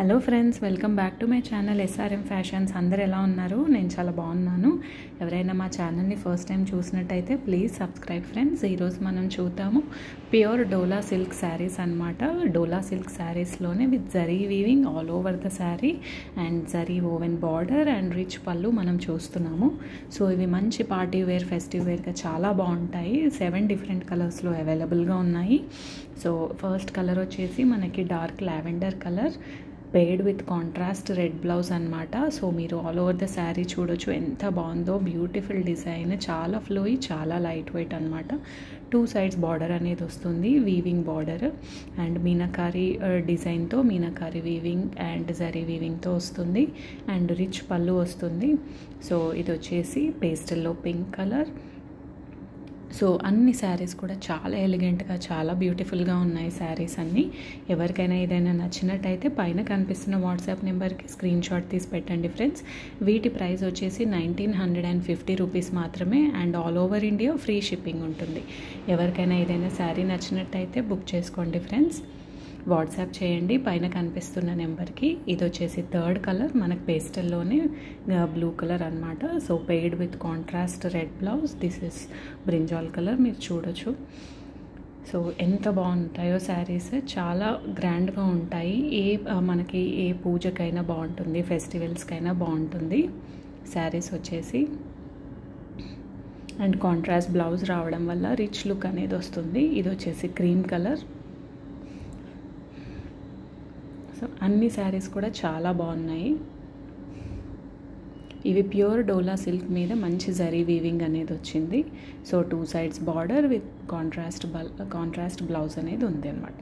Hello friends, welcome back to my channel SRM fashions. అందరు ఎలా ఉన్నారు? నేను చాలా బాగున్నాను. ఎవరైనా మా ఛానల్ని ఫస్ట్ టైం చూసినట్టయితే ప్లీజ్ సబ్స్క్రైబ్ ఫ్రెండ్స్. ఈరోజు మనం చూద్దాము ప్యూర్ డోలా సిల్క్ శారీస్ అనమాట. డోలా సిల్క్ శారీస్లోనే with zari weaving all over the sari and zari woven border and rich pallu మనం చూస్తున్నాము. సో ఇవి మంచి పార్టీ వేర్, ఫెస్టివ్ వేర్గా చాలా బాగుంటాయి. 7 డిఫరెంట్ కలర్స్లో అవైలబుల్గా ఉన్నాయి. సో ఫస్ట్ కలర్ వచ్చేసి మనకి dark lavender colour paid with contrast red blouse అనమాట. సో మీరు ఆల్ ఓవర్ ద శారీ చూడొచ్చు ఎంత బాగుందో. బ్యూటిఫుల్ డిజైన్, చాలా ఫ్లోయి, చాలా లైట్ వెయిట్ అనమాట. 2 సైడ్స్ బార్డర్ అనేది వస్తుంది, వీవింగ్ బార్డర్ అండ్ మీనాకారి డిజైన్తో, మీనాకారి వీవింగ్ అండ్ జరీ వీవింగ్తో వస్తుంది అండ్ రిచ్ పళ్ళు వస్తుంది. సో ఇది వచ్చేసి పేస్టల్లో పింక్ కలర్. సో అన్ని శారీస్ కూడా చాలా ఎలిగెంట్గా, చాలా బ్యూటిఫుల్గా ఉన్నాయి శారీస్ అన్నీ. ఎవరికైనా ఏదైనా నచ్చినట్టయితే పైన కనిపిస్తున్న వాట్సాప్ నెంబర్కి స్క్రీన్ షాట్ తీసి పెట్టండి ఫ్రెండ్స్. వీటి ప్రైస్ వచ్చేసి 1950 రూపీస్ మాత్రమే and all over India free shipping ఉంటుంది. ఎవరికైనా ఏదైనా శారీ నచ్చినట్టయితే బుక్ చేసుకోండి ఫ్రెండ్స్. వాట్సాప్ చేయండి పైన కనిపిస్తున్న నెంబర్కి. ఇది వచ్చేసి థర్డ్ కలర్, మనకు పేస్టల్లోనే బ్లూ కలర్ అనమాట. So paired with contrast red blouse. This is brinjal colour, మీరు చూడొచ్చు. సో ఎంత బాగుంటాయో శారీస్, చాలా గ్రాండ్గా ఉంటాయి. మనకి ఏ పూజకైనా బాగుంటుంది, ఫెస్టివల్స్కైనా బాగుంటుంది శారీస్ వచ్చేసి. అండ్ కాంట్రాస్ట్ బ్లౌజ్ రావడం వల్ల రిచ్ లుక్ అనేది వస్తుంది. ఇది వచ్చేసి క్రీమ్ కలర్. సో అన్ని శారీస్ కూడా చాలా బాగున్నాయి. ఇవి ప్యూర్ డోలా సిల్క్ మీద మంచి జరీ వీవింగ్ అనేది వచ్చింది. So 2 sides border with contrast blouse అనేది ఉంది అనమాట.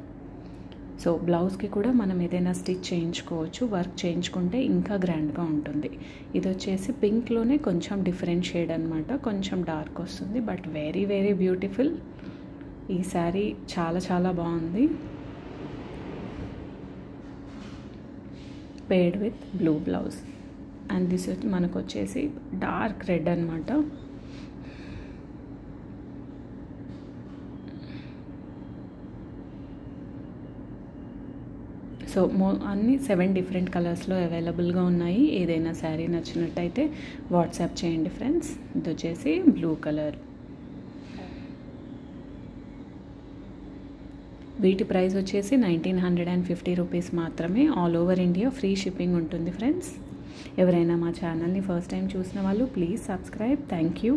సో బ్లౌజ్కి కూడా మనం ఏదైనా స్టిచ్ చేయించుకోవచ్చు, వర్క్ చేయించుకుంటే ఇంకా గ్రాండ్గా ఉంటుంది. ఇది వచ్చేసి పింక్లోనే కొంచెం డిఫరెంట్ షేడ్ అనమాట, కొంచెం డార్క్ వస్తుంది, బట్ వెరీ వెరీ బ్యూటిఫుల్. ఈ శారీ చాలా చాలా బాగుంది. Paired with blue blouse and this మనకు వచ్చేసి డార్క్ రెడ్ అనమాట. సో అన్ని 7 డిఫరెంట్ కలర్స్లో అవైలబుల్గా ఉన్నాయి. ఏదైనా శారీ నచ్చినట్టయితే వాట్సాప్ చేయండి ఫ్రెండ్స్. ఇది వచ్చేసి బ్లూ కలర్. వీటి ప్రైస్ వచ్చేసి 1950 రూపీస్ మాత్రమే. All over India free shipping ఉంటుంది ఫ్రెండ్స్. ఎవరైనా మా ఛానల్ని ఫస్ట్ టైం చూసిన వాళ్ళు ప్లీజ్ సబ్స్క్రైబ్. Thank you.